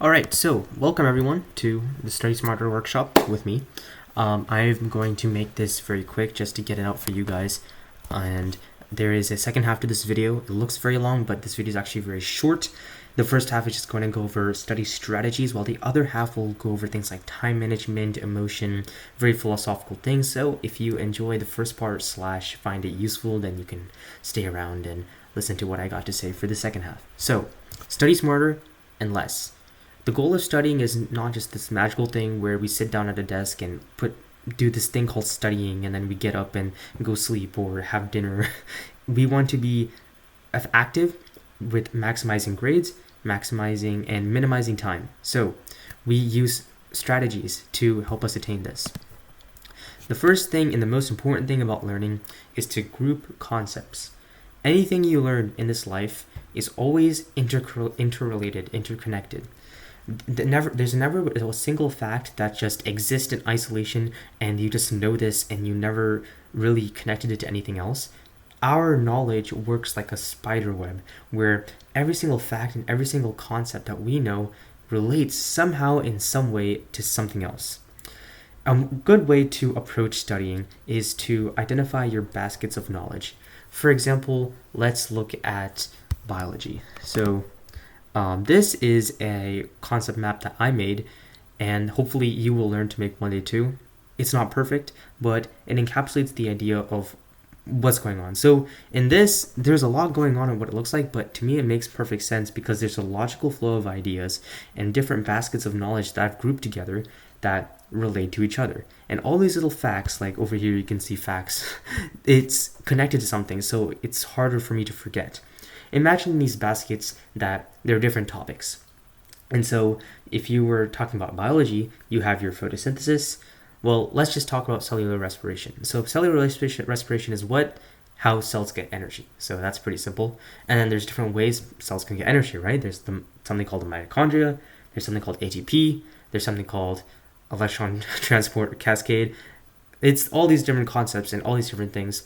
Alright, so welcome everyone to the Study Smarter workshop with me. I'm going to make this very quick just to get it out for you guys. And there is a second half to this video. It looks very long, but this video is actually very short. The first half is just going to go over study strategies, while the other half will go over things like time management, emotion, very philosophical things. So if you enjoy the first part / find it useful, then you can stay around and listen to what I got to say for the second half. So, study smarter and less. The goal of studying is not just this magical thing where we sit down at a desk and do this thing called studying and then we get up and go sleep or have dinner. We want to be active with maximizing grades, maximizing and minimizing time. So we use strategies to help us attain this. The first thing and the most important thing about learning is to group concepts. Anything you learn in this life is always interrelated, interconnected. There's never a single fact that just exists in isolation and you just know this and you never really connected it to anything else. Our knowledge works like a spider web where every single fact and every single concept that we know relates somehow in some way to something else. A good way to approach studying is to identify your baskets of knowledge. For example, let's look at biology. So this is a concept map that I made, and hopefully you will learn to make one day too. It's not perfect, but it encapsulates the idea of what's going on. So in this, there's a lot going on in what it looks like, but to me it makes perfect sense because there's a logical flow of ideas and different baskets of knowledge that I've grouped together that relate to each other. And all these little facts, like over here you can see facts, it's connected to something, so it's harder for me to forget. Imagine these baskets that they're different topics. And so if you were talking about biology, you have your photosynthesis. Well, let's just talk about cellular respiration. So cellular respiration is how cells get energy. So that's pretty simple. And then there's different ways cells can get energy, right? There's something called the mitochondria. There's something called ATP. There's something called electron transport cascade. It's all these different concepts and all these different things.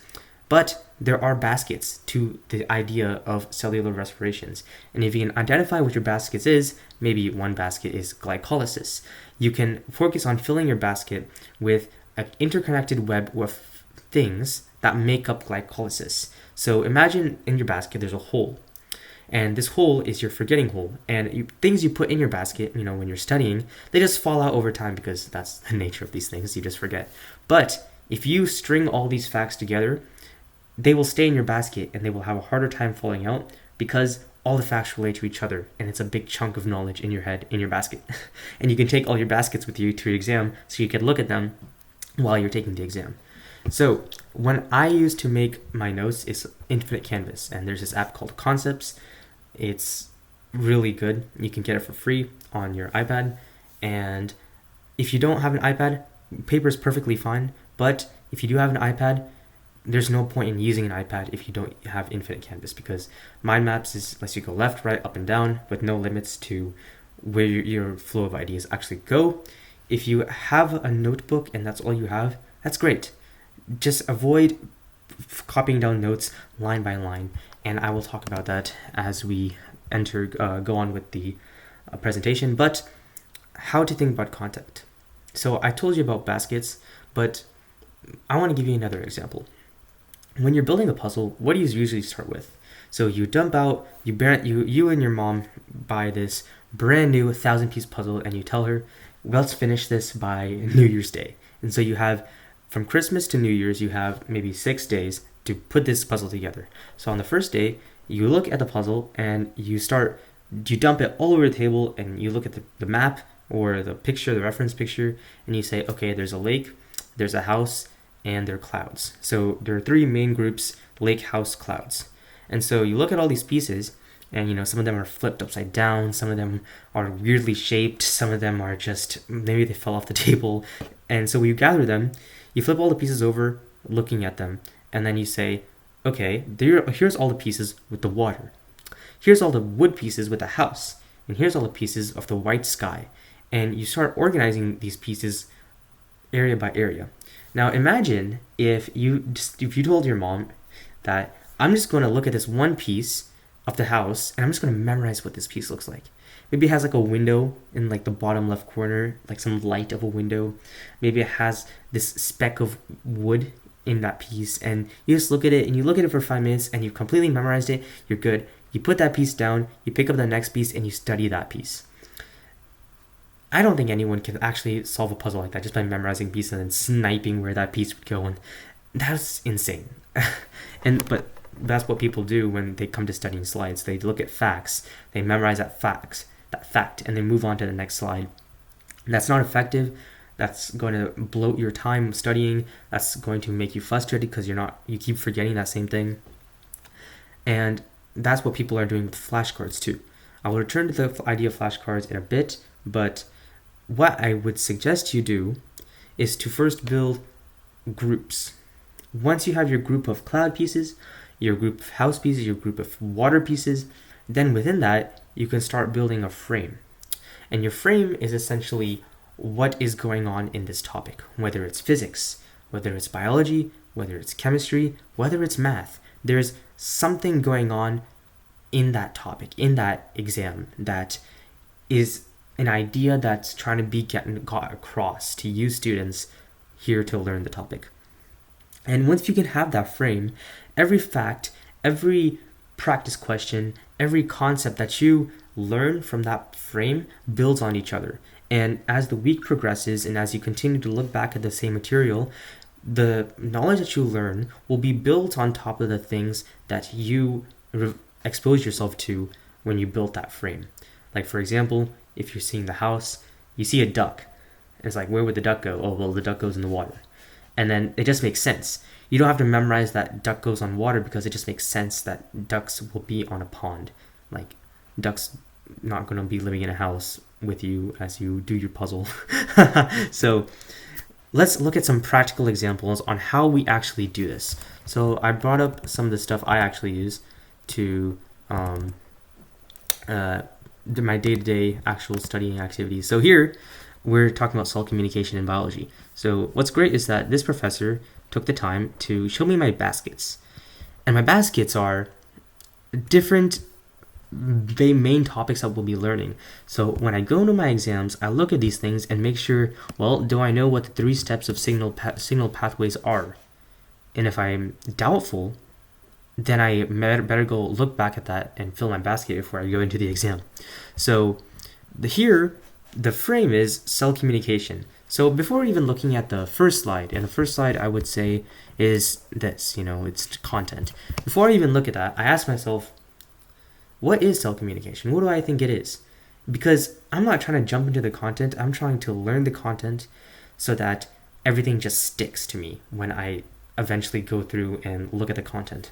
But there are baskets to the idea of cellular respirations. And if you can identify what your baskets is, maybe one basket is glycolysis. You can focus on filling your basket with an interconnected web of things that make up glycolysis. So imagine in your basket there's a hole. And this hole is your forgetting hole. And things you put in your basket, when you're studying, they just fall out over time because that's the nature of these things. You just forget. But if you string all these facts together, they will stay in your basket and they will have a harder time falling out because all the facts relate to each other and it's a big chunk of knowledge in your head, in your basket. And you can take all your baskets with you to your exam so you can look at them while you're taking the exam. So when I use to make my notes is Infinite Canvas, and there's this app called Concepts. It's really good. You can get it for free on your iPad. And if you don't have an iPad, paper is perfectly fine. But if you do have an iPad, there's no point in using an iPad if you don't have Infinite Canvas, because mind maps lets you go left, right, up and down with no limits to where your flow of ideas actually go. If you have a notebook and that's all you have, that's great. Just avoid copying down notes line by line, and I will talk about that as we go on with the presentation. But how to think about content. So I told you about baskets, but I want to give you another example. When you're building a puzzle, what do you usually start with? So you dump out, you and your mom buy this brand new 1,000-piece puzzle and you tell her, let's finish this by New Year's Day. And so you have, from Christmas to New Year's, you have maybe 6 days to put this puzzle together. So on the first day, you look at the puzzle and you dump it all over the table and you look at the map or the picture, the reference picture, and you say, okay, there's a lake, there's a house, and there are clouds. So there are 3 main groups: lake, house, clouds. And so you look at all these pieces and some of them are flipped upside down, some of them are weirdly shaped, some of them are just maybe they fell off the table. And so you gather them, you flip all the pieces over looking at them, and then you say, okay, here's all the pieces with the water. Here's all the wood pieces with the house. And here's all the pieces of the white sky. And you start organizing these pieces area by area. Now imagine if you told your mom that I'm just going to look at this one piece of the house and I'm just going to memorize what this piece looks like. Maybe it has like a window in like the bottom left corner, like some light of a window. Maybe it has this speck of wood in that piece, and you just look at it and you look at it for 5 minutes and you've completely memorized it. You're good. You put that piece down, you pick up the next piece, and you study that piece. I don't think anyone can actually solve a puzzle like that just by memorizing pieces and then sniping where that piece would go, and that's insane. But that's what people do when they come to studying slides. They look at facts, they memorize that fact, and then move on to the next slide. And that's not effective. That's going to bloat your time studying. That's going to make you frustrated because you keep forgetting that same thing. And that's what people are doing with flashcards too. I will return to the idea of flashcards in a bit, but what I would suggest you do is to first build groups. Once you have your group of cloud pieces, your group of house pieces, your group of water pieces, then within that, you can start building a frame. And your frame is essentially what is going on in this topic, whether it's physics, whether it's biology, whether it's chemistry, whether it's math. There's something going on in that topic, in that exam, that is an idea that's trying to be got across to you students here to learn the topic. And once you can have that frame, every fact, every practice question, every concept that you learn from that frame builds on each other. And as the week progresses and as you continue to look back at the same material, the knowledge that you learn will be built on top of the things that you expose yourself to when you built that frame. Like, for example, if you're seeing the house, you see a duck. It's like, where would the duck go? Oh, well, the duck goes in the water. And then it just makes sense. You don't have to memorize that duck goes on water because it just makes sense that ducks will be on a pond. Like, ducks not going to be living in a house with you as you do your puzzle. So let's look at some practical examples on how we actually do this. So I brought up some of the stuff I actually use to do my day-to-day actual studying activities. So here we're talking about cell communication in biology. So what's great is that this professor took the time to show me my baskets. And my baskets are different main topics that we'll be learning. So when I go into my exams, I look at these things and make sure, well, do I know what the 3 steps of signal pathways are? And if I'm doubtful, then I better go look back at that and fill my basket before I go into the exam. So here, the frame is cell communication. So before even looking at the first slide, and the first slide I would say is this, it's content. Before I even look at that, I ask myself, what is cell communication? What do I think it is? Because I'm not trying to jump into the content, I'm trying to learn the content so that everything just sticks to me when I eventually go through and look at the content.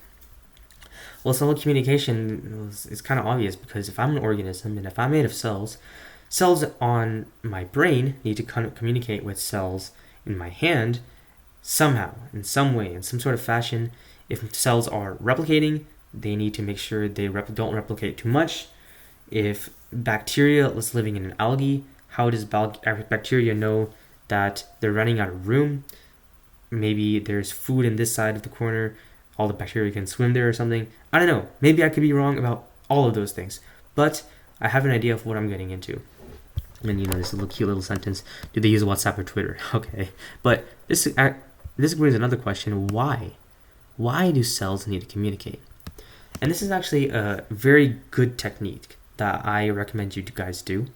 Well, cell communication is kind of obvious because if I'm an organism and if I'm made of cells, cells on my brain need to communicate with cells in my hand somehow, in some way, in some sort of fashion. If cells are replicating, they need to make sure they don't replicate too much. If bacteria is living in an algae, how does bacteria know that they're running out of room? Maybe there's food in this side of the corner, all the bacteria can swim there or something. I don't know. Maybe I could be wrong about all of those things. But I have an idea of what I'm getting into. And this little cute little sentence. Do they use WhatsApp or Twitter? Okay. But this brings another question. Why? Why do cells need to communicate? And this is actually a very good technique that I recommend you guys do,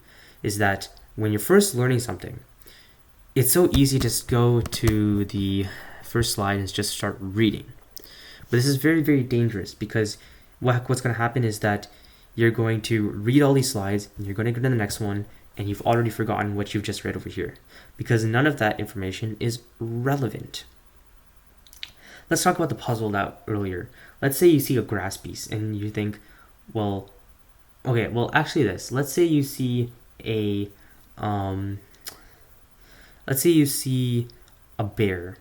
is that when you're first learning something, it's so easy to just go to the first slide and just start reading. But this is very, very dangerous because what's going to happen is that you're going to read all these slides and you're going to go to the next one and you've already forgotten what you've just read over here because none of that information is relevant. Let's talk about the puzzle that earlier. Let's say you see a grass piece and you think, let's say you see a bear.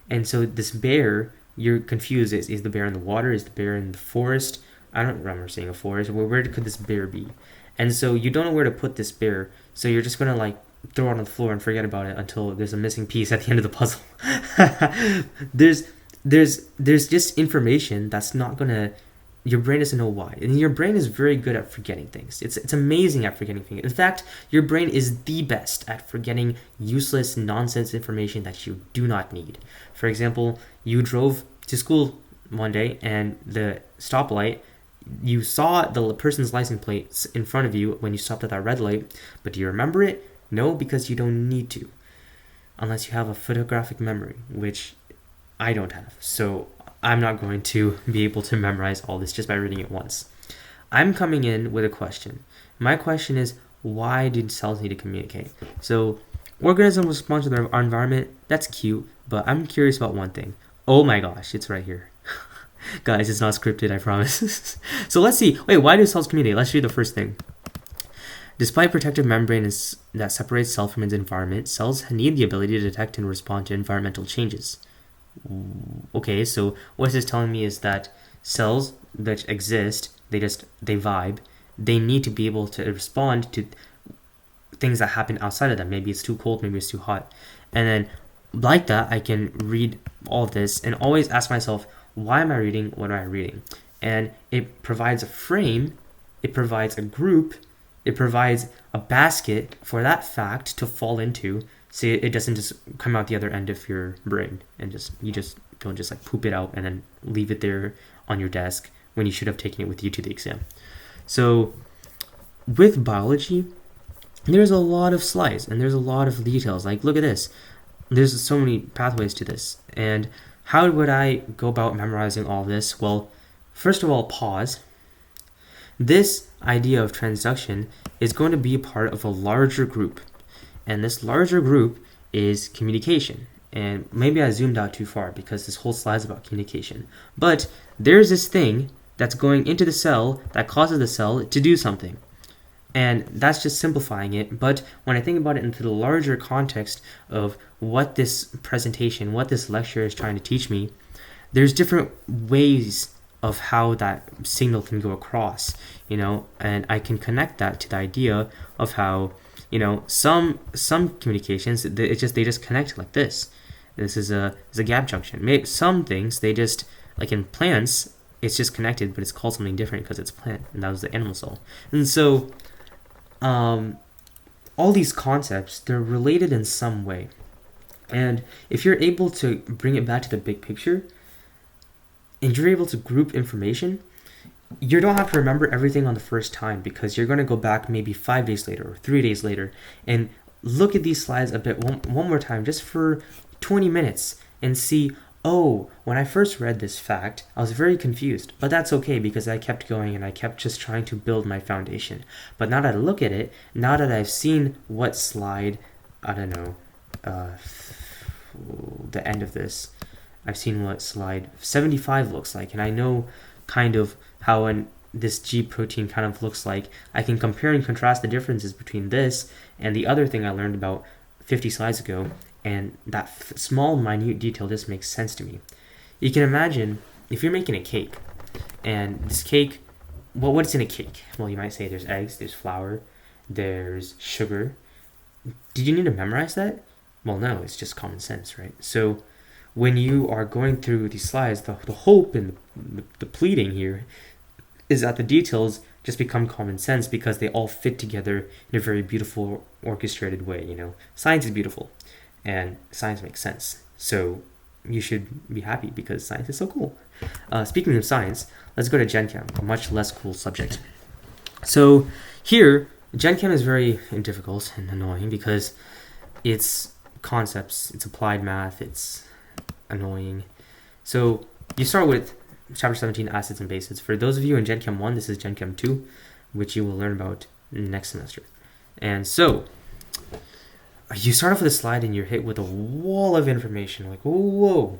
And so this bear, you're confused. Is the bear in the water? Is the bear in the forest? I don't remember seeing a forest. Where could this bear be? And so you don't know where to put this bear. So you're just going to throw it on the floor and forget about it until there's a missing piece at the end of the puzzle. There's just information that's not going to your brain doesn't know why. And your brain is very good at forgetting things. It's amazing at forgetting things. In fact, your brain is the best at forgetting useless nonsense information that you do not need. For example, you drove to school one day and the stoplight, you saw the person's license plate in front of you when you stopped at that red light, but do you remember it? No, because you don't need to, unless you have a photographic memory, which I don't have. So I'm not going to be able to memorize all this just by reading it once. I'm coming in with a question. My question is, why do cells need to communicate? So organisms respond to their environment. That's cute, but I'm curious about one thing. Oh my gosh, it's right here. Guys, it's not scripted, I promise. So let's see. Wait, why do cells communicate? Let's read the first thing. Despite protective membranes that separate cell from its environment, cells need the ability to detect and respond to environmental changes. Okay, so what this is telling me is that cells that exist, they vibe. They need to be able to respond to things that happen outside of them. Maybe it's too cold, maybe it's too hot. And then like that, I can read all of this and always ask myself, why am I reading? What am I reading? And it provides a frame, it provides a group, it provides a basket for that fact to fall into, so it doesn't just come out the other end of your brain and you just don't just like poop it out and then leave it there on your desk when you should have taken it with you to the exam. So with biology, there's a lot of slides and there's a lot of details. Like, look at this. There's so many pathways to this. And how would I go about memorizing all this? Well, first of all, pause. This idea of transduction is going to be part of a larger group. And this larger group is communication. And maybe I zoomed out too far because this whole slide is about communication. But there's this thing that's going into the cell that causes the cell to do something. And that's just simplifying it. But when I think about it into the larger context of what this presentation, what this lecture is trying to teach me, there's different ways of how that signal can go across, and I can connect that to the idea of how, some communications, they just connect like this. This is a gap junction. Maybe some things, they just, like in plants, it's just connected, but it's called something different because it's plant, and that was the animal cell. And so all these concepts, they're related in some way. And if you're able to bring it back to the big picture, and you're able to group information, you don't have to remember everything on the first time, because you're going to go back maybe 5 days later or 3 days later and look at these slides a bit one more time, just for 20 minutes, and see, oh, when I first read this fact, I was very confused, but that's okay because I kept going and I kept just trying to build my foundation. But now that I look at it, now that I've seen what slide, I don't know, the end of this, I've seen what slide 75 looks like, and I know kind of how this G protein kind of looks like. I can compare and contrast the differences between this and the other thing I learned about 50 slides ago, and that small, minute detail just makes sense to me. You can imagine if you're making a cake, and this cake, well, what's in a cake? Well, you might say there's eggs, there's flour, there's sugar. Did you need to memorize that? Well, no, it's just common sense, right? So when you are going through these slides, the hope and the pleading here is that the details just become common sense because they all fit together in a very beautiful, orchestrated way. Science is beautiful, and science makes sense. So you should be happy because science is so cool. Speaking of science, let's go to Gen Chem, a much less cool subject. So here, Gen Chem is very difficult and annoying because it's concepts, it's applied math, it's annoying. So you start with chapter 17, acids and bases. For those of you in Gen Chem 1, this is Gen Chem 2, which you will learn about next semester. And so you start off with a slide and you're hit with a wall of information, like, whoa.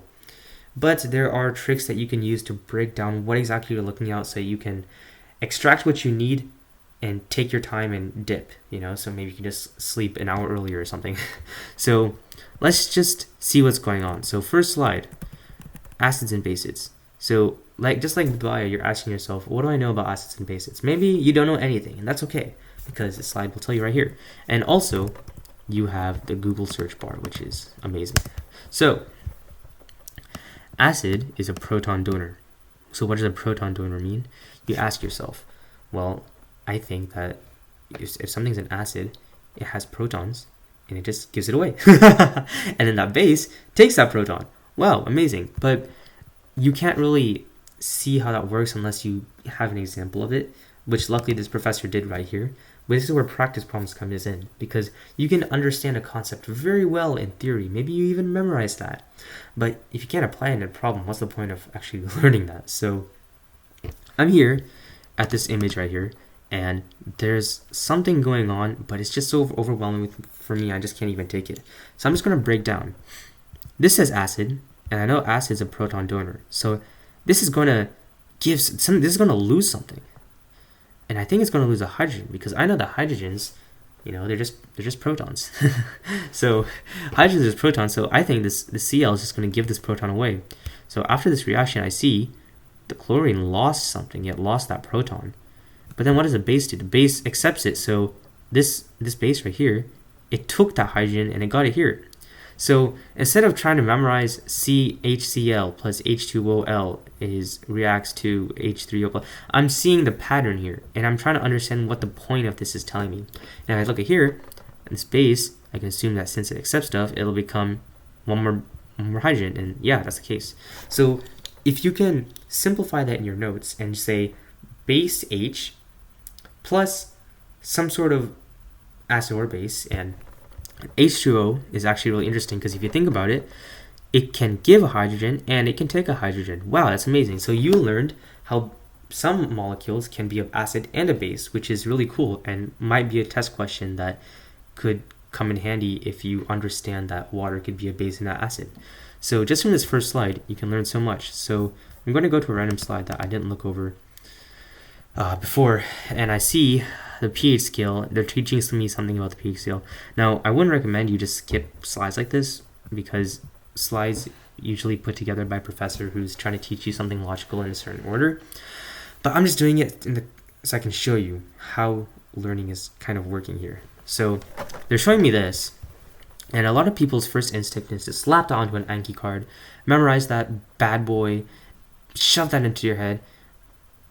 But there are tricks that you can use to break down what exactly you're looking at, so you can extract what you need and take your time and dip, so maybe you can just sleep an hour earlier or something. So let's just see what's going on. So first slide, acids and bases. So just like with bio, you're asking yourself, what do I know about acids and bases? Maybe you don't know anything, and that's okay, because the slide will tell you right here. And also, you have the Google search bar, which is amazing. So acid is a proton donor. So what does a proton donor mean? You ask yourself, well, I think that if something's an acid, it has protons, and it just gives it away. And then that base takes that proton. Wow, amazing. But you can't really see how that works unless you have an example of it, which luckily this professor did right here. But this is where practice problems come in, because you can understand a concept very well in theory. Maybe you even memorize that. But if you can't apply it in a problem, what's the point of actually learning that? So I'm here at this image right here, and there's something going on, but it's just so overwhelming for me, I just can't even take it. So I'm just going to break down. This says acid, and I know acid is a proton donor. So this is going to give some, this is going to lose something. And I think it's going to lose a hydrogen, because I know that hydrogens, you know, they're just protons. So hydrogen is protons, so I think the Cl is just going to give this proton away. So after this reaction, I see the chlorine lost something. It lost that proton. But then what does the base do? The base accepts it. So this base right here, it took that hydrogen and it got it here. So instead of trying to memorize CHCl plus H2OL reacts to H3O+, I'm seeing the pattern here, and I'm trying to understand what the point of this is telling me. Now I look at here, this base, I can assume that since it accepts stuff, it'll become one more hydrogen, and yeah, that's the case. So if you can simplify that in your notes and say base H plus some sort of acid or base, and H2O is actually really interesting, because if you think about it, it can give a hydrogen and it can take a hydrogen. Wow, that's amazing. So you learned how some molecules can be an acid and a base, which is really cool and might be a test question that could come in handy if you understand that water could be a base and an acid. So just from this first slide, you can learn so much. So I'm going to go to a random slide that I didn't look over before, and I see the pH scale. They're teaching me something about the pH scale. Now, I wouldn't recommend you just skip slides like this, because slides usually put together by a professor who's trying to teach you something logical in a certain order. But I'm just doing it so I can show you how learning is kind of working here. So they're showing me this, and a lot of people's first instinct is to slap that onto an Anki card, memorize that bad boy, shove that into your head,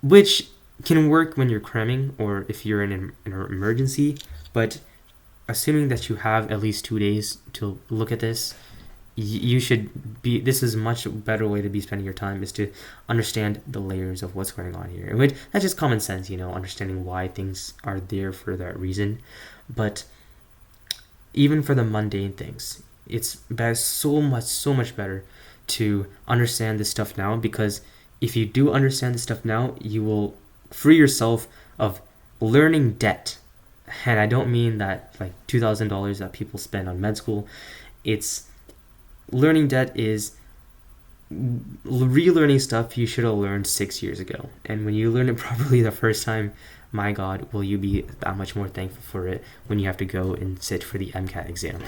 which can work when you're cramming or if you're in an emergency. But assuming that you have at least 2 days to look at this, you should be, this is a much better way to be spending your time, is to understand the layers of what's going on here. Which, that's just common sense, you know, understanding why things are there for that reason. But even for the mundane things, it's so much better to understand this stuff now, because if you do understand this stuff now, you will free yourself of learning debt. And I don't mean that like $2,000 that people spend on med school. It's learning debt is relearning stuff you should have learned 6 years ago. And when you learn it properly the first time, my God, will you be that much more thankful for it when you have to go and sit for the MCAT exam.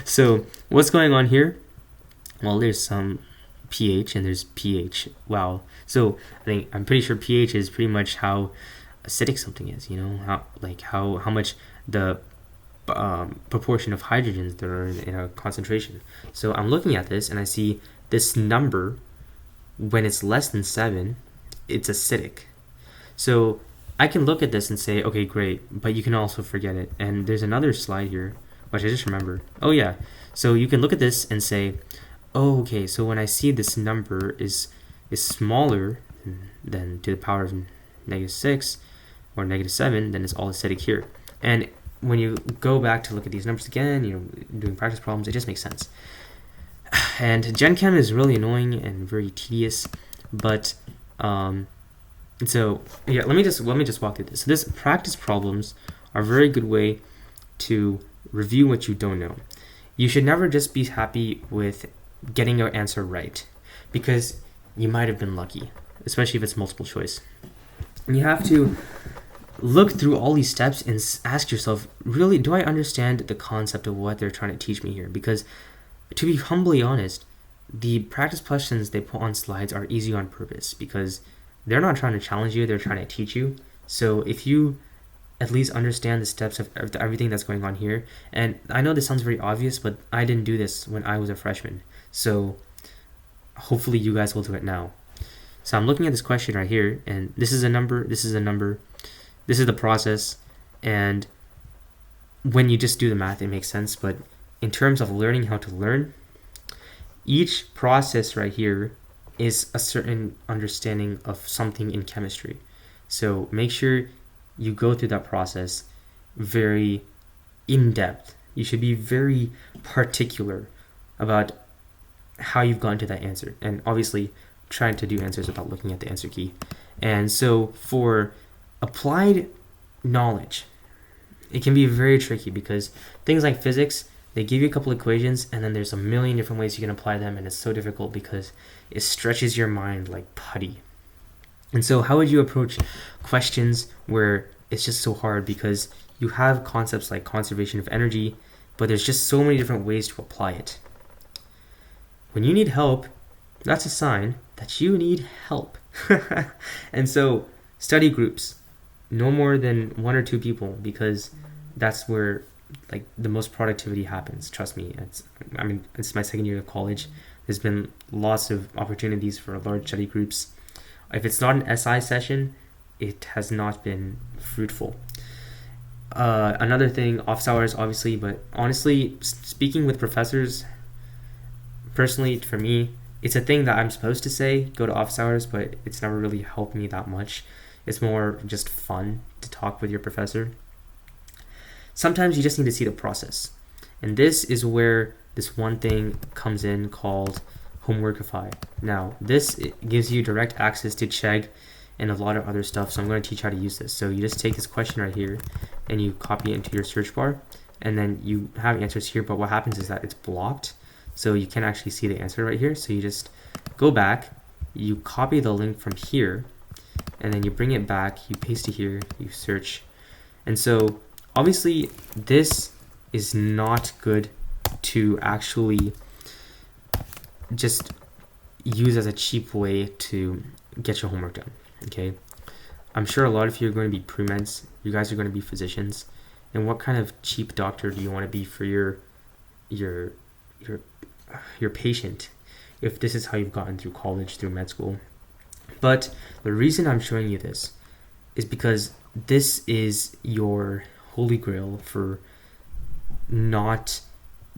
So what's going on here? Well, there's some pH and there's pH. Wow. So I'm pretty sure pH is pretty much how acidic something is, you know, how much the proportion of hydrogens there are in a concentration. So I'm looking at this and I see this number, when it's less than 7, it's acidic. So I can look at this and say, okay, great, but you can also forget it. And there's another slide here, which I just remembered. Oh yeah, so you can look at this and say, oh, okay, so when I see this number is smaller than to the power of -6 or -7, then it's all acidic here. And when you go back to look at these numbers again, you know, doing practice problems, it just makes sense. And Gen Chem is really annoying and very tedious, but so yeah, let me just walk through this. So this practice problems are a very good way to review what you don't know. You should never just be happy with getting your answer right, because you might have been lucky, especially if it's multiple choice. And you have to look through all these steps and ask yourself, really, do I understand the concept of what they're trying to teach me here? Because to be humbly honest, the practice questions they put on slides are easy on purpose, because they're not trying to challenge you, they're trying to teach you. So if you at least understand the steps of everything that's going on here, and I know this sounds very obvious, but I didn't do this when I was a freshman, so hopefully you guys will do it now. So I'm looking at this question right here, and this is a number, this is a number, this is the process, and when you just do the math, it makes sense. But in terms of learning how to learn, each process right here is a certain understanding of something in chemistry. So make sure you go through that process very in depth. You should be very particular about how you've gotten to that answer, and obviously trying to do answers without looking at the answer key. And so for applied knowledge, it can be very tricky because things like physics, they give you a couple equations and then there's a million different ways you can apply them, and it's so difficult because it stretches your mind like putty. And so how would you approach questions where it's just so hard because you have concepts like conservation of energy, but there's just so many different ways to apply it? When you need help, that's a sign that you need help. And so study groups, no more than 1 or 2 people, because that's where like the most productivity happens. Trust me. It's my second year of college. There's been lots of opportunities for large study groups. If it's not an SI session, it has not been fruitful. Another thing, office hours, obviously, but honestly, speaking with professors, personally, for me, it's a thing that I'm supposed to say, go to office hours, but it's never really helped me that much. It's more just fun to talk with your professor. Sometimes you just need to see the process. And this is where this one thing comes in called Homeworkify. Now, this gives you direct access to Chegg and a lot of other stuff, so I'm going to teach how to use this. So you just take this question right here and you copy it into your search bar, and then you have answers here, but what happens is that it's blocked, so you can't actually see the answer right here. So you just go back, you copy the link from here, and then you bring it back, you paste it here, you search. And so obviously this is not good to actually just use as a cheap way to get your homework done. Okay, I'm sure a lot of you are going to be pre-meds, you guys are going to be physicians, and what kind of cheap doctor do you want to be for your patient if this is how you've gotten through college, through med school? But the reason I'm showing you this is because this is your holy grail for not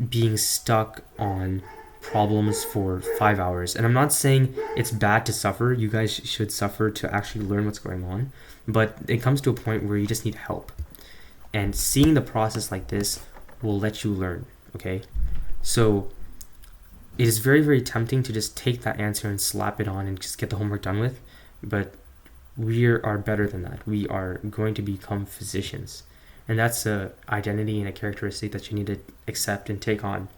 being stuck on problems for 5 hours. And I'm not saying it's bad to suffer. You guys should suffer to actually learn what's going on, but it comes to a point where you just need help, and seeing the process like this will let you learn. Okay, so it is very, very tempting to just take that answer and slap it on and just get the homework done with, but we are better than that. We are going to become physicians, and that's a identity and a characteristic that you need to accept and take on.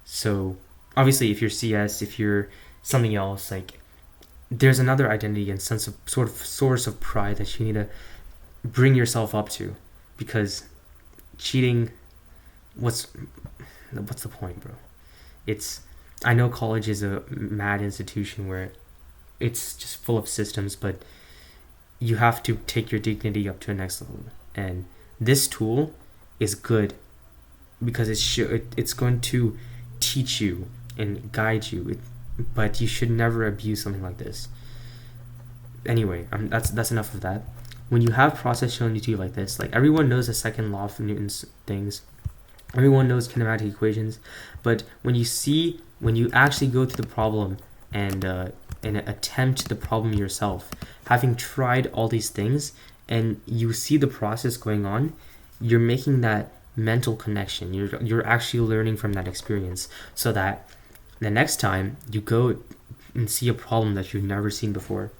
So obviously, if you're CS, if you're something else, like there's another identity and sense of source of pride that you need to bring yourself up to, because cheating, what's the point, bro? I know college is a mad institution where it's just full of systems, but you have to take your dignity up to the next level. And this tool is good because it's going to teach you and guide you, but you should never abuse something like this. Anyway, that's enough of that. When you have process shown to you like this, like everyone knows the second law of Newton's things, everyone knows kinematic equations, but when you actually go through the problem and attempt the problem yourself, having tried all these things, and you see the process going on, you're making that mental connection. You're actually learning from that experience, so that the next time you go and see a problem that you've never seen before,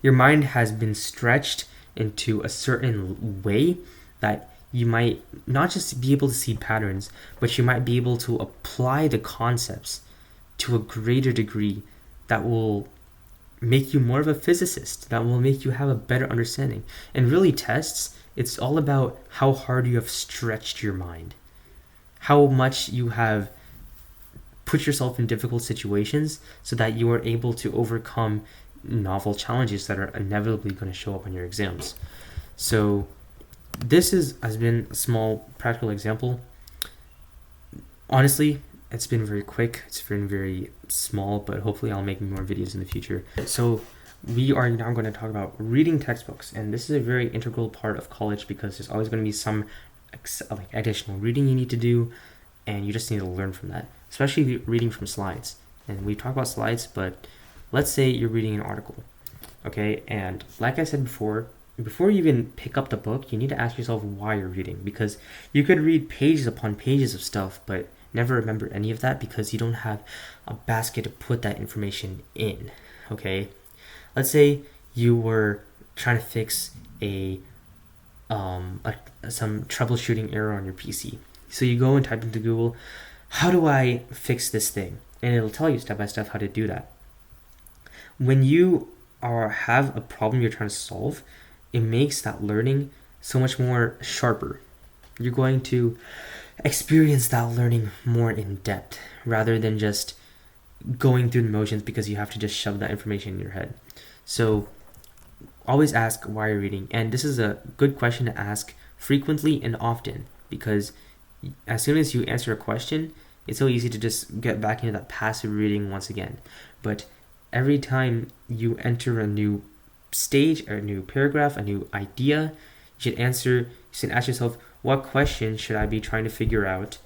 your mind has been stretched into a certain way that you might not just be able to see patterns, but you might be able to apply the concepts to a greater degree that will make you more of a physicist, that will make you have a better understanding. And really, tests, it's all about how hard you have stretched your mind, how much you have put yourself in difficult situations so that you are able to overcome novel challenges that are inevitably going to show up on your exams. So this has been a small practical example. Honestly, it's been very quick, it's been very small, but hopefully I'll make more videos in the future. So we are now going to talk about reading textbooks, and this is a very integral part of college because there's always going to be some like additional reading you need to do, and you just need to learn from that, especially reading from slides. And we talk about slides, but let's say you're reading an article, okay? And like I said before you even pick up the book, you need to ask yourself why you're reading, because you could read pages upon pages of stuff, but never remember any of that because you don't have a basket to put that information in, okay? Let's say you were trying to fix some troubleshooting error on your PC. So you go and type into Google, how do I fix this thing? And it'll tell you step by step how to do that. When you have a problem you're trying to solve, it makes that learning so much more sharper. You're going to experience that learning more in depth rather than just going through the motions because you have to just shove that information in your head. So always ask why you're reading. And this is a good question to ask frequently and often, because as soon as you answer a question, it's so easy to just get back into that passive reading once again. But every time you enter a new stage, a new paragraph, a new idea, you should ask yourself, what question should I be trying to figure out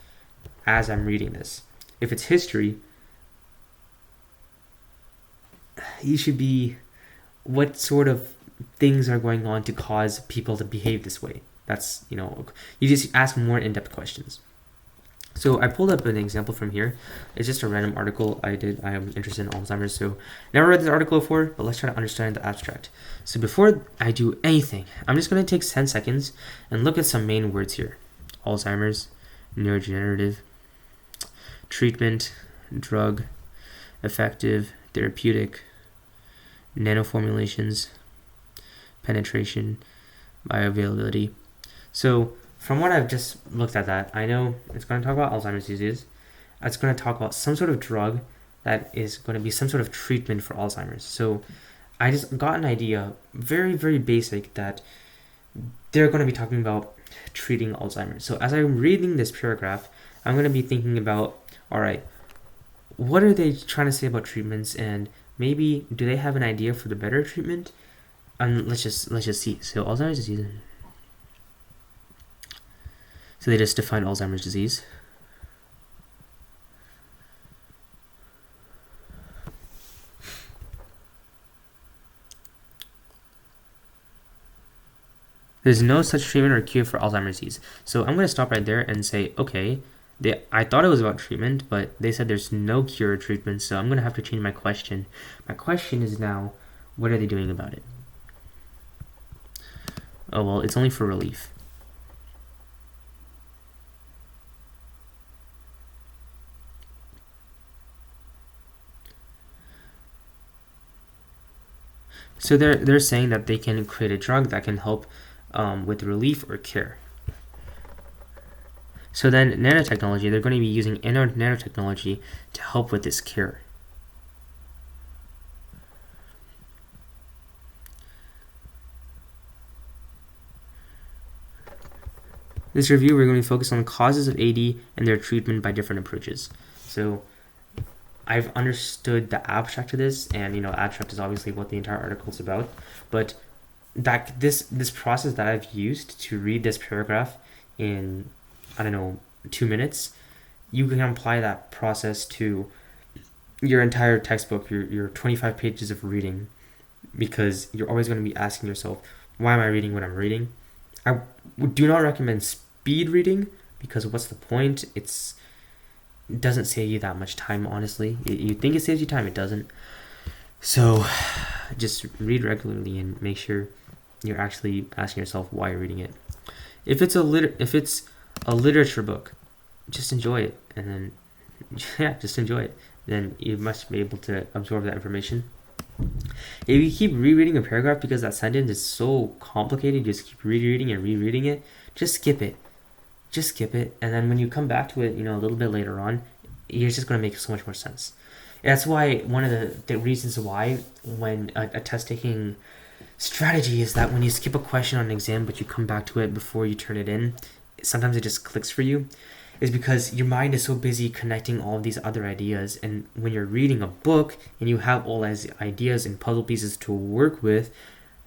as I'm reading this? If it's history, you should be, what sort of things are going on to cause people to behave this way? That's, you just ask more in-depth questions. So I pulled up an example from here. It's just a random article I did. I am interested in Alzheimer's, so never read this article before, but let's try to understand the abstract. So before I do anything, I'm just going to take 10 seconds and look at some main words here. Alzheimer's, neurodegenerative, treatment, drug, effective, therapeutic, nanoformulations, penetration, bioavailability. So from what I've just looked at that, I know it's going to talk about Alzheimer's disease. It's going to talk about some sort of drug that is going to be some sort of treatment for Alzheimer's. So I just got an idea, very, very basic, that they're going to be talking about treating Alzheimer's. So as I'm reading this paragraph, I'm going to be thinking about, all right, what are they trying to say about treatments, and maybe do they have an idea for the better treatment? And let's just see. So Alzheimer's disease. So they just defined Alzheimer's disease. There's no such treatment or cure for Alzheimer's disease. So I'm going to stop right there and say, okay, I thought it was about treatment, but they said there's no cure or treatment, so I'm going to have to change my question. My question is now, what are they doing about it? Oh, well, it's only for relief. So they're saying that they can create a drug that can help with relief or cure. So then nanotechnology, they're going to be using nanotechnology to help with this cure. This review, we're going to focus on the causes of AD and their treatment by different approaches. So I've understood the abstract of this, and abstract is obviously what the entire article is about, but that this process that I've used to read this paragraph in, 2 minutes, you can apply that process to your entire textbook, your 25 pages of reading, because you're always going to be asking yourself, why am I reading what I'm reading? I do not recommend speed reading, because what's the point? It doesn't save you that much time, honestly. You think it saves you time, it doesn't. So just read regularly and make sure you're actually asking yourself why you're reading it. If it's a literature book, just enjoy it, and then just enjoy it. Then you must be able to absorb that information. If you keep rereading a paragraph because that sentence is so complicated, just keep rereading and rereading it, just skip it. And then when you come back to it, a little bit later on, you're just going to make so much more sense. That's why one of the reasons why when a test taking strategy is that when you skip a question on an exam but you come back to it before you turn it in, sometimes it just clicks for you. is because your mind is so busy connecting all of these other ideas, and when you're reading a book and you have all these ideas and puzzle pieces to work with,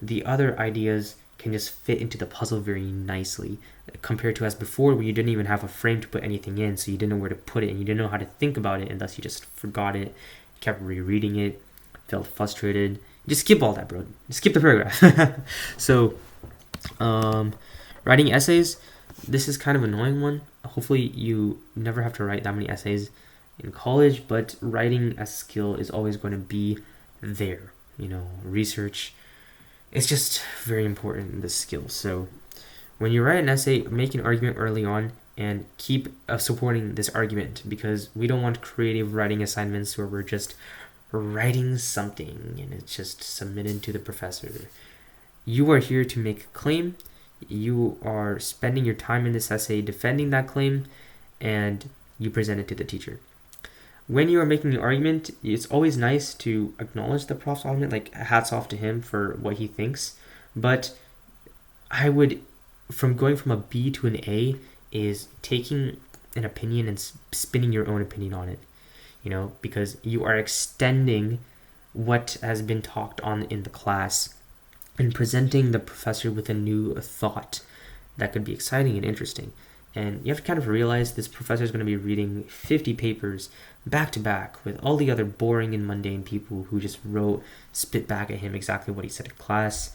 the other ideas can just fit into the puzzle very nicely, compared to as before, where you didn't even have a frame to put anything in, so you didn't know where to put it and you didn't know how to think about it, and thus you just forgot it, kept rereading it, felt frustrated. Just skip all that, bro. Just skip the paragraph. So writing essays, this is kind of an annoying one. Hopefully you never have to write that many essays in college, but writing as a skill is always going to be there. Research, it's just very important in this skill. So when you write an essay, make an argument early on and keep supporting this argument, because we don't want creative writing assignments where we're just writing something and it's just submitted to the professor. You are here to make a claim. You are spending your time in this essay defending that claim, and you present it to the teacher. When you are making an argument, it's always nice to acknowledge the prof's argument, like hats off to him for what he thinks. But I would, from going from a B to an A, is taking an opinion and spinning your own opinion on it, because you are extending what has been talked on in the class and presenting the professor with a new thought that could be exciting and interesting. And you have to kind of realize this professor is going to be reading 50 papers back to back with all the other boring and mundane people who just spit back at him exactly what he said in class.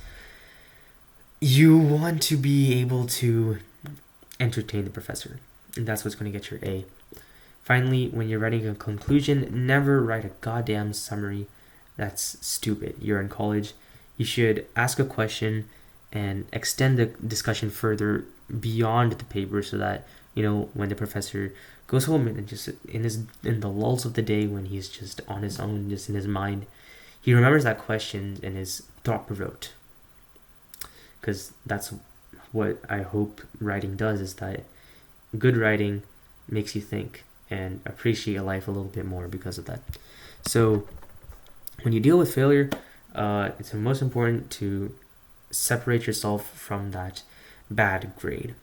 You want to be able to entertain the professor, and that's what's going to get your A. Finally, when you're writing a conclusion, never write a goddamn summary. That's stupid. You're in college. You should ask a question and extend the discussion further beyond the paper, so that when the professor goes home and just in the lulls of the day, when he's just on his own, just in his mind, he remembers that question and is thought-provoked. Because that's what I hope writing does, is that good writing makes you think and appreciate life a little bit more because of that. So when you deal with failure, it's most important to separate yourself from that bad grade,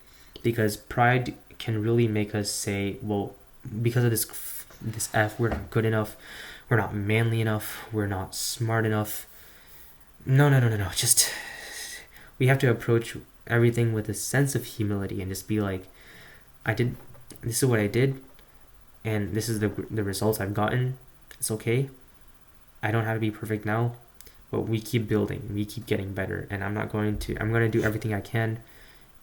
because pride can really make us say, well, because of this F, we're not good enough, we're not manly enough, we're not smart enough. No. Just, we have to approach everything with a sense of humility and just be like, this is what I did, and this is the results I've gotten. It's okay. I don't have to be perfect now, but we keep building, we keep getting better, and I'm going to do everything I can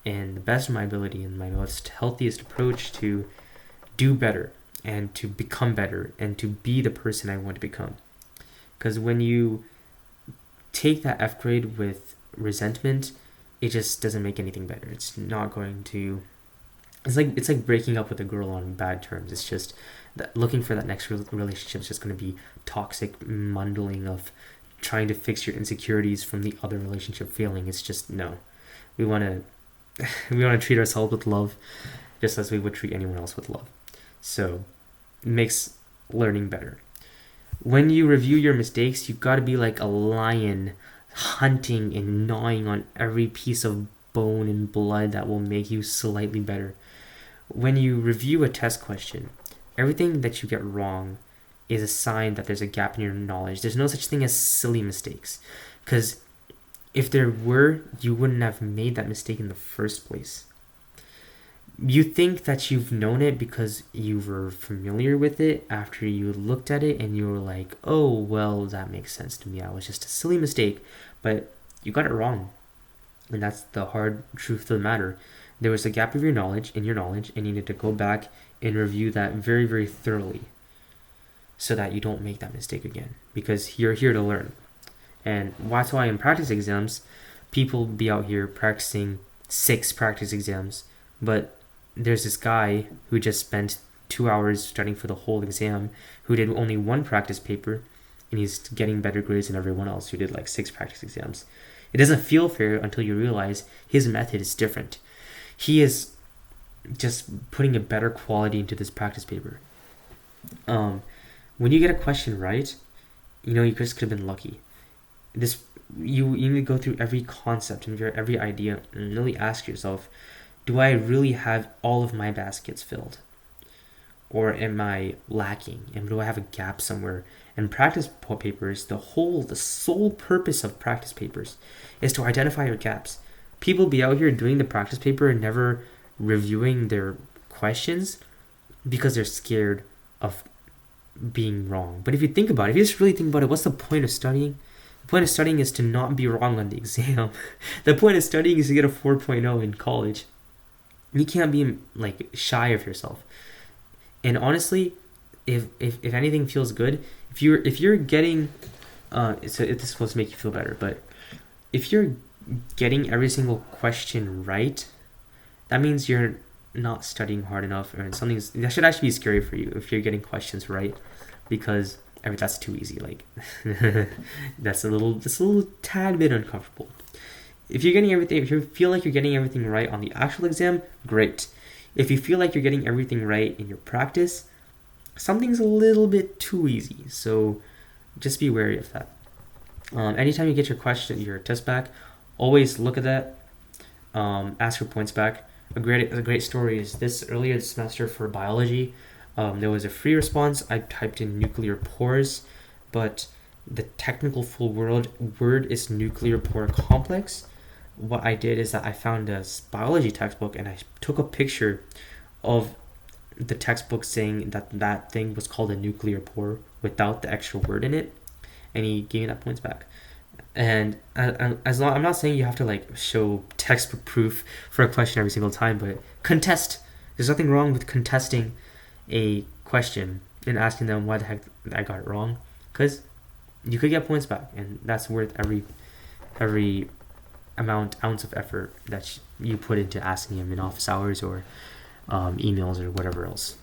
in the best of my ability and my most healthiest approach to do better and to become better and to be the person I want to become. Because when you take that F grade with resentment, it just doesn't make anything better. It's not going to. It's like breaking up with a girl on bad terms. It's just that looking for that next relationship is just going to be toxic mundling of trying to fix your insecurities from the other relationship failing. It's just no. We want to treat ourselves with love, just as we would treat anyone else with love. So it makes learning better. When you review your mistakes, you've got to be like a lion, hunting and gnawing on every piece of bone and blood that will make you slightly better. When you review a test question, everything that you get wrong is a sign that there's a gap in your knowledge. There's no such thing as silly mistakes, because if there were, you wouldn't have made that mistake in the first place. You think that you've known it because you were familiar with it after you looked at it and you were like, oh, well, that makes sense to me. That was just a silly mistake, but you got it wrong. And that's the hard truth of the matter. There was a gap of your knowledge, and you need to go back and review that very, very thoroughly so that you don't make that mistake again, because you're here to learn. And that's why in practice exams, people be out here practicing 6 practice exams, but there's this guy who just spent 2 hours studying for the whole exam, who did only 1 practice paper, and he's getting better grades than everyone else who did like 6 practice exams. It doesn't feel fair until you realize his method is different. He is just putting a better quality into this practice paper. When you get a question right, you just could have been lucky. You need to go through every concept and every idea and really ask yourself, do I really have all of my baskets filled? or am I lacking? And do I have a gap somewhere? And practice papers, the sole purpose of practice papers is to identify your gaps. People be out here doing the practice paper and never reviewing their questions because they're scared of being wrong. But if you think about it, if you just really think about it, what's the point of studying? The point of studying is to not be wrong on the exam. The point of studying is to get a 4.0 in college. You can't be like shy of yourself. And honestly, if anything feels good, if you're getting so this is supposed to make you feel better, but if you're getting every single question right, that means you're not studying hard enough, or something that should actually be scary for you if you're getting questions right, because that's too easy. Like that's a little tad bit uncomfortable. If you're getting everything, if you feel like you're getting everything right on the actual exam, great. If you feel like you're getting everything right in your practice, something's a little bit too easy. So just be wary of that. Anytime you get your test back, always look at that. Ask for points back. A great story is this: earlier this semester for biology, there was a free response. I typed in nuclear pores, but the technical full word is nuclear pore complex. What I did is that I found a biology textbook and I took a picture of the textbook saying that thing was called a nuclear pore without the extra word in it, and he gave me that points back. And I'm not saying you have to like show textbook proof for a question every single time, but contest. There's nothing wrong with contesting a question and asking them why the heck I got it wrong, because you could get points back, and that's worth every ounce of effort that you put into asking him in office hours or emails or whatever else.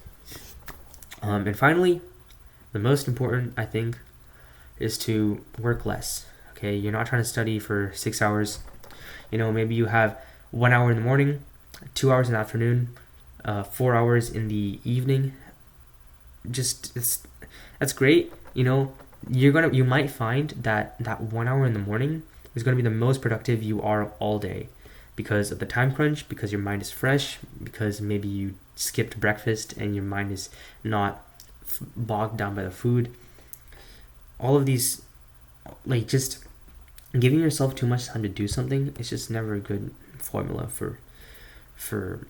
And finally, the most important, I think, is to work less. Okay, you're not trying to study for 6 hours. Maybe you have 1 hour in the morning, 2 hours in the afternoon, 4 hours in the evening. That's great. You might find that 1 hour in the morning is going to be the most productive you are all day, because of the time crunch, because your mind is fresh, because maybe you skipped breakfast and your mind is not bogged down by the food. All of these, like, just giving yourself too much time to do something is just never a good formula for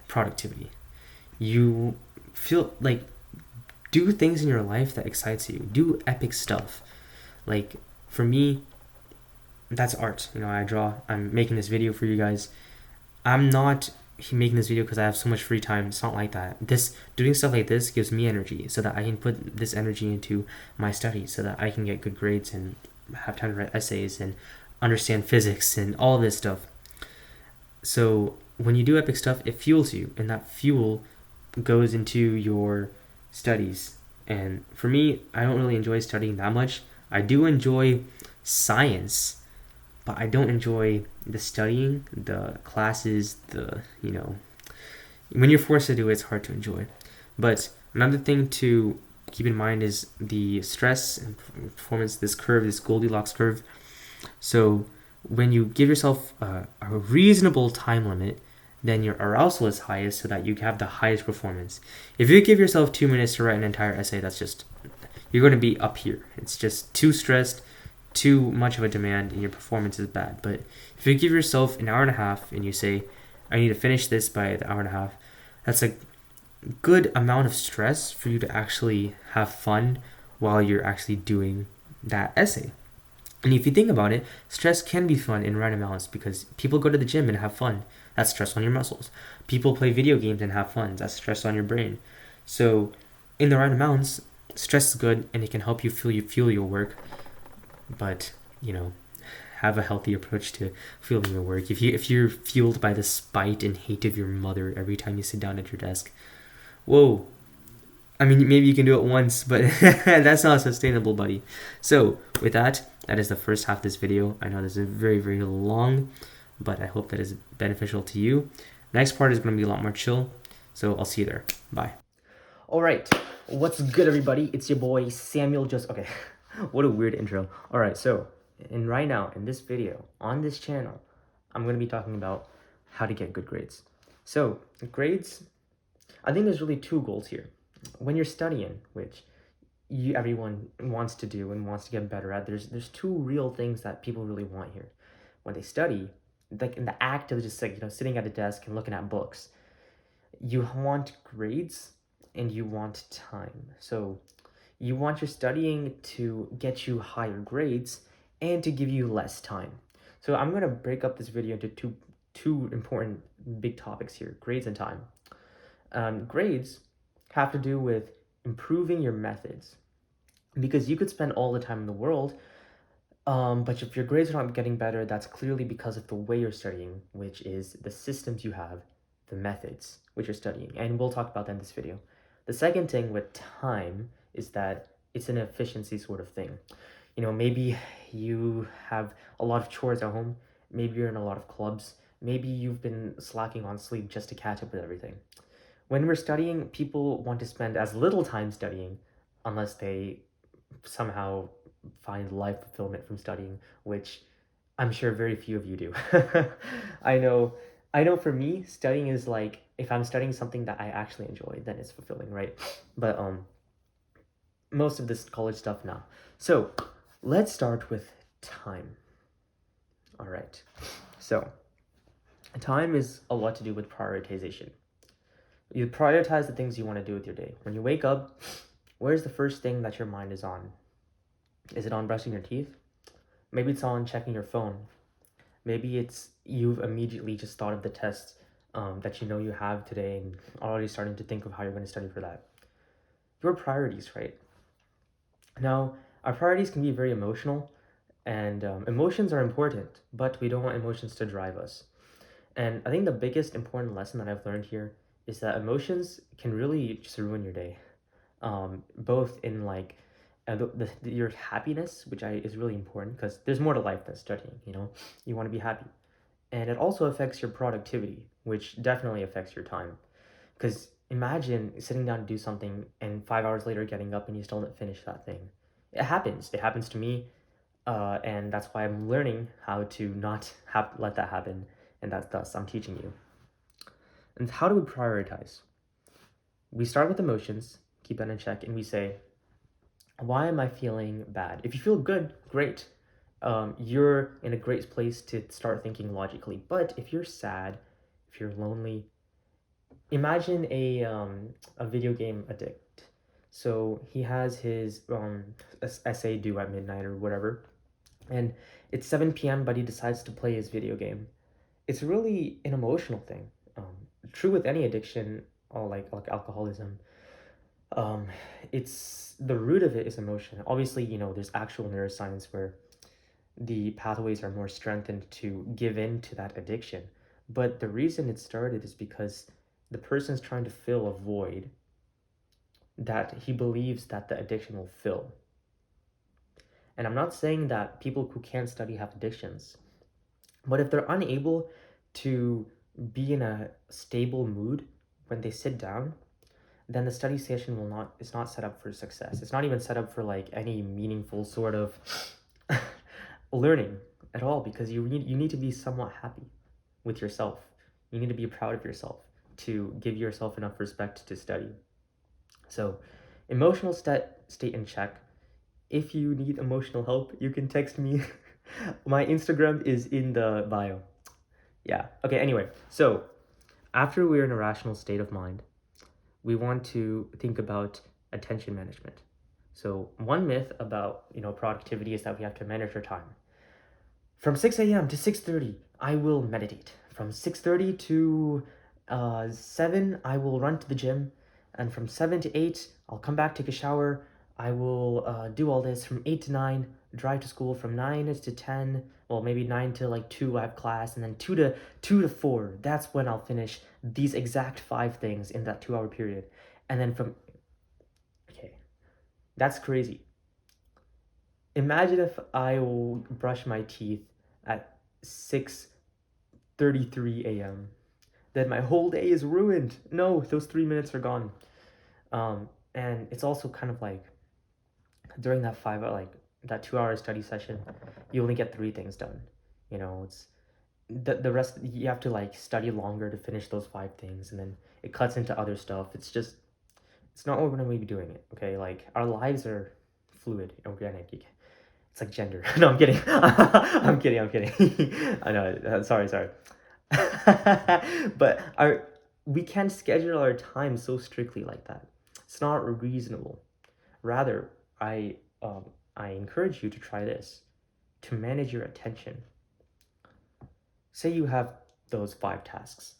productivity. You feel like, do things in your life that excites you. Do epic stuff. Like, for me, that's art. I draw. I'm making this video for you guys. I'm not making this video because I have so much free time. It's not like that. Doing stuff like this gives me energy so that I can put this energy into my studies, so that I can get good grades and have time to write essays and understand physics and all of this stuff. So when you do epic stuff, it fuels you, and that fuel goes into your studies. And for me, I don't really enjoy studying that much. I do enjoy science, but I don't enjoy the studying, the classes, when you're forced to do it, it's hard to enjoy. But another thing to keep in mind is the stress and performance, this Goldilocks curve. So when you give yourself a reasonable time limit, then your arousal is highest so that you have the highest performance. If you give yourself 2 minutes to write an entire essay, you're going to be up here. It's just too stressed, too much of a demand, and your performance is bad. But if you give yourself an hour and a half and you say, I need to finish this by the hour and a half, that's a good amount of stress for you to actually have fun while you're actually doing that essay. And if you think about it, stress can be fun in right amounts, because people go to the gym and have fun. That's stress on your muscles. People play video games and have fun. That's stress on your brain. So in the right amounts, stress is good, and it can help you fuel your work. But, have a healthy approach to fueling your work. If you're fueled by the spite and hate of your mother every time you sit down at your desk, whoa. I mean, maybe you can do it once, but that's not sustainable, buddy. So with that is the first half of this video. I know this is very, very long, but I hope that is beneficial to you. Next part is going to be a lot more chill. So I'll see you there. Bye. All right. What's good, everybody? It's your boy, Samuel. Okay. What a weird intro. All right. So right now in this video on this channel, I'm going to be talking about how to get good grades. So grades, I think there's really two goals here. When you're studying, which everyone wants to do and wants to get better at, there's two real things that people really want here. When they study, like in the act of just like sitting at a desk and looking at books, you want grades and you want time. So you want your studying to get you higher grades and to give you less time. So I'm going to break up this video into two important big topics here: grades and time. Grades have to do with improving your methods, because you could spend all the time in the world, but if your grades are not getting better, that's clearly because of the way you're studying, which is the systems you have, the methods which you're studying, and we'll talk about that in this video. The second thing with time is that it's an efficiency sort of thing. Maybe you have a lot of chores at home, maybe you're in a lot of clubs, maybe you've been slacking on sleep just to catch up with everything. When we're studying, people want to spend as little time studying unless they somehow find life fulfillment from studying, which I'm sure very few of you do. I know for me, studying is like, if I'm studying something that I actually enjoy, then it's fulfilling, right? But most of this college stuff now. So let's start with time. All right. So time is a lot to do with prioritization. You prioritize the things you want to do with your day. When you wake up, where's the first thing that your mind is on? Is it on brushing your teeth? Maybe it's on checking your phone. Maybe it's you've immediately just thought of the test that you have today and already starting to think of how you're going to study for that. Your priorities, right? Now, our priorities can be very emotional, and emotions are important, but we don't want emotions to drive us. And I think the biggest important lesson that I've learned here is that emotions can really just ruin your day, both in like your happiness, which is really important because there's more to life than studying. You want to be happy, and it also affects your productivity, which definitely affects your time. Because imagine sitting down to do something and 5 hours later getting up and you still didn't finish that thing. It happens to me, and that's why I'm learning how to not let that happen, and thus I'm teaching you. And how do we prioritize? We start with emotions, keep that in check, and we say, why am I feeling bad? If you feel good, great. You're in a great place to start thinking logically. But if you're sad, if you're lonely, imagine a video game addict. So he has his essay due at midnight or whatever, and it's 7 p.m., but he decides to play his video game. It's really an emotional thing. True with any addiction, or like alcoholism. It's the root of it is emotion. Obviously, there's actual neuroscience where the pathways are more strengthened to give in to that addiction. But the reason it started is because the person's trying to fill a void that he believes that the addiction will fill. And I'm not saying that people who can't study have addictions, but if they're unable to be in a stable mood when they sit down, then the study session it's not set up for success. It's not even set up for like any meaningful sort of learning at all, because you need to be somewhat happy with yourself. You need to be proud of yourself to give yourself enough respect to study. So emotional state in check. If you need emotional help, you can text me. My Instagram is in the bio. Yeah. Okay, anyway. So after we're in a rational state of mind, we want to think about attention management. So one myth about productivity is that we have to manage our time. From 6 a.m. to 6:30, I will meditate. From 6:30 to 7, I will run to the gym. And from 7 to 8, I'll come back, take a shower. I will do all this. From 8 to 9, drive to school. From 9 to 10, well, maybe 9 to like 2, I have class. And then 2 to 4, that's when I'll finish these exact 5 things in that 2-hour period. And then okay, that's crazy. Imagine if I will brush my teeth at 6:33 a.m. Then my whole day is ruined. No, those 3 minutes are gone. And it's also kind of like during that 2-hour study session, you only get 3 things done. It's the rest you have to like study longer to finish those 5 things, and then it cuts into other stuff. It's not what we're gonna be doing it. Okay, like our lives are fluid, organic. It's like gender. No, I'm kidding. I'm kidding. I'm kidding. I know. Sorry, sorry. But we can't schedule our time so strictly like that. It's not reasonable. Rather, I encourage you to try this to manage your attention. Say you have those 5 tasks.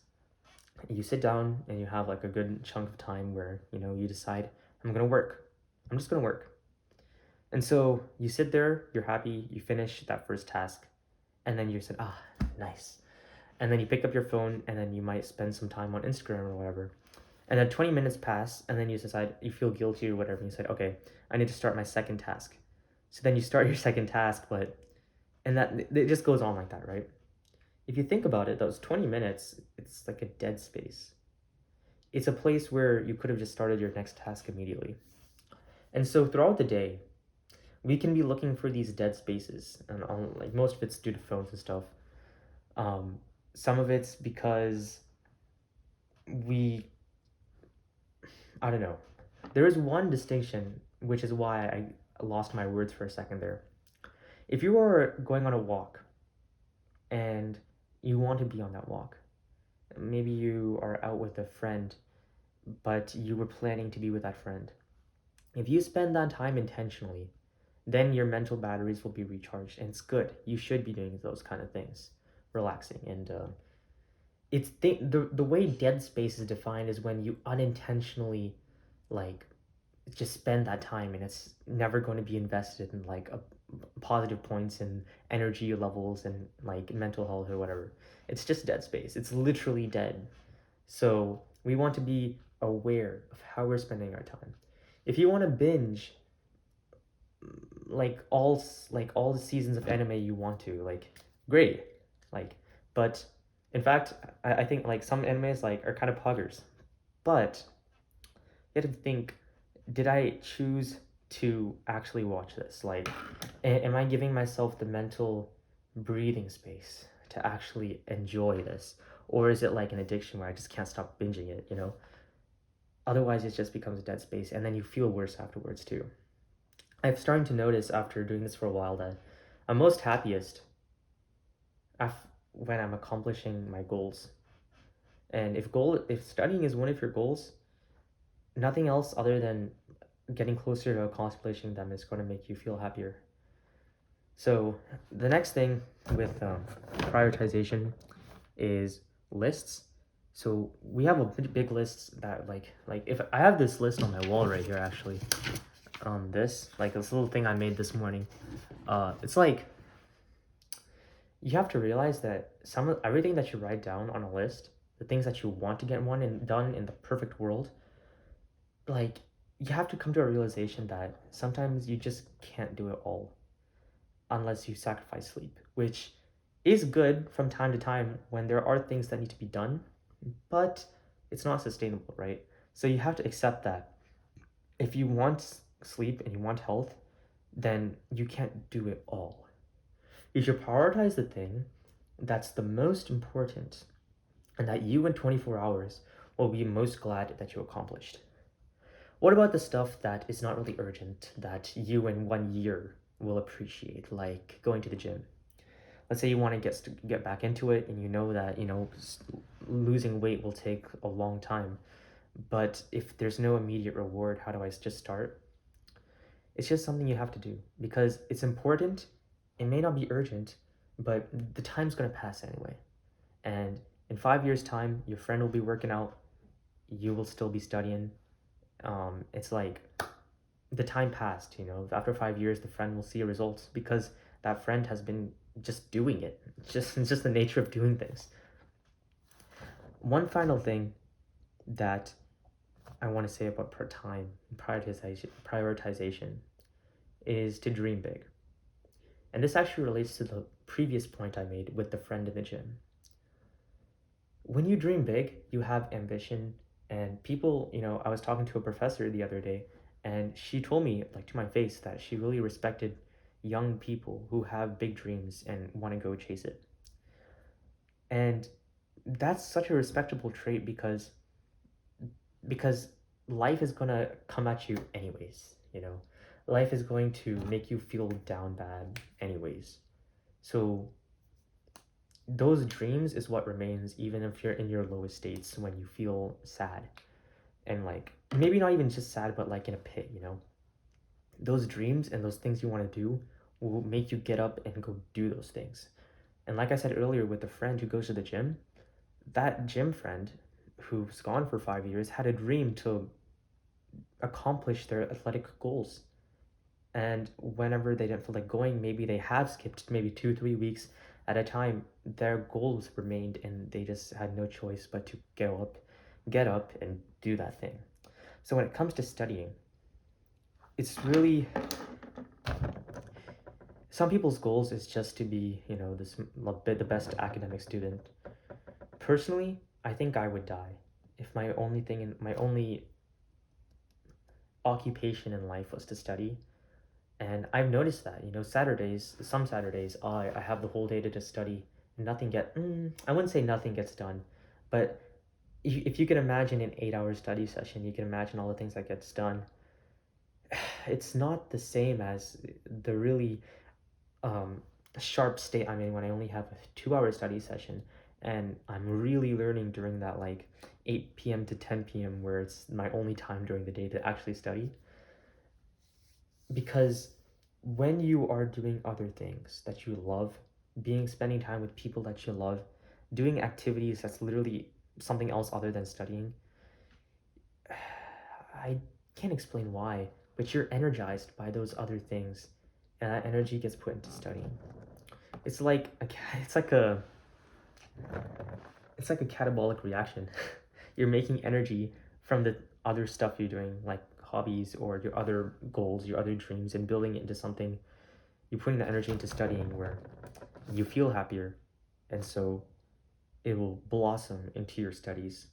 You sit down and you have like a good chunk of time where you decide, I'm gonna work. I'm just gonna work. And so you sit there, you're happy, you finish that first task, and then you said, nice. And then you pick up your phone, and then you might spend some time on Instagram or whatever. And then 20 minutes pass, and then you decide, you feel guilty or whatever, and you said, okay, I need to start my second task. So then you start your second task, and that it just goes on like that, right? If you think about it, those 20 minutes, it's like a dead space. It's a place where you could have just started your next task immediately. And so throughout the day, we can be looking for these dead spaces, and like most of it's due to phones and stuff. Some of it's because I don't know. There is one distinction, which is why I lost my words for a second there. If you are going on a walk and you want to be on that walk, maybe you are out with a friend, but you were planning to be with that friend. If you spend that time intentionally, then your mental batteries will be recharged, and it's good. You should be doing those kind of things, relaxing. And the way dead space is defined is when you unintentionally like just spend that time, and it's never going to be invested in like positive points and energy levels and like mental health or whatever. It's just dead space. It's literally dead. So we want to be aware of how we're spending our time. If you want to binge like all the seasons of anime you want to, like, great, like, but in fact I think like some animes like are kind of puggers, but you have to think, did I choose to actually watch this? Like, am I giving myself the mental breathing space to actually enjoy this, or is it like an addiction where I just can't stop binging it? Otherwise it just becomes a dead space, and then you feel worse afterwards too. I'm starting to notice after doing this for a while that I'm most happiest when I'm accomplishing my goals. And if studying is one of your goals, nothing else other than getting closer to accomplishing them is going to make you feel happier. So the next thing with prioritization is lists. So we have a big list that like if I have this list on my wall right here actually. This little thing I made this morning. It's like you have to realize that everything that you write down on a list, the things that you want to get done in the perfect world, like you have to come to a realization that sometimes you just can't do it all unless you sacrifice sleep, which is good from time to time when there are things that need to be done, but it's not sustainable, right? So you have to accept that if you want sleep and you want health, then you can't do it all. You should prioritize the thing that's the most important and that you in 24 hours will be most glad that you accomplished. What about the stuff that is not really urgent that you in 1 year will appreciate, like going to the gym? Let's say you want to get back into it, and you know that losing weight will take a long time, but if there's no immediate reward, how do I just start? It's just something you have to do because it's important. It may not be urgent, but the time's gonna pass anyway. And in 5 years' time, your friend will be working out, you will still be studying. It's like the time passed, After 5 years, the friend will see results because that friend has been just doing it. It's just the nature of doing things. One final thing that I want to say about time prioritization is to dream big. And this actually relates to the previous point I made with the friend in the gym. When you dream big, you have ambition, and people, I was talking to a professor the other day, and she told me, like, to my face, that she really respected young people who have big dreams and want to go chase it. And that's such a respectable trait because life is gonna come at you anyways, you know. Life is going to make you feel down bad anyways. So those dreams is what remains even if you're in your lowest states when you feel sad and like maybe not even just sad but like in a pit, you know. Those dreams and those things you want to do will make you get up and go do those things. And like I said earlier with the friend who goes to the gym, that gym friend who's gone for 5 years had a dream to accomplish their athletic goals. And whenever they didn't feel like going, maybe they have skipped maybe 2 3 weeks at a time, their goals remained and they just had no choice but to get up and do that thing. So when it comes to studying, it's really some people's goals is just to be, you know, the best academic student. Personally, I think I would die if my only occupation in life was to study. And I've noticed that, you know, some Saturdays, I have the whole day to just study. I wouldn't say nothing gets done, but if you can imagine an 8 hour study session, you can imagine all the things that gets done. It's not the same as the really um, sharp state I'm in when I only have a 2 hour study session and I'm really learning during that like 8 p.m. to 10 p.m. where it's my only time during the day to actually study. Because when you are doing other things that you love, spending time with people that you love, doing activities that's literally something else other than studying, I can't explain why, but you're energized by those other things, and that energy gets put into studying. It's like a, it's like a it's like a catabolic reaction. You're making energy from the other stuff you're doing, like hobbies or your other goals, your other dreams, and building it into something. You're putting the energy into studying where you feel happier, and so it will blossom into your studies.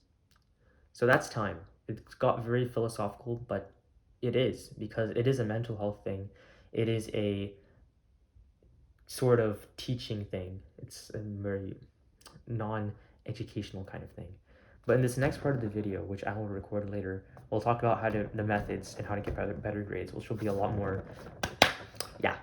So that's time. It's got very philosophical, but it is because it is a mental health thing. It is a sort of teaching thing. It's a very non-educational kind of thing. But in this next part of the video, which I will record later, we'll talk about the methods and how to get better grades, which will be a lot more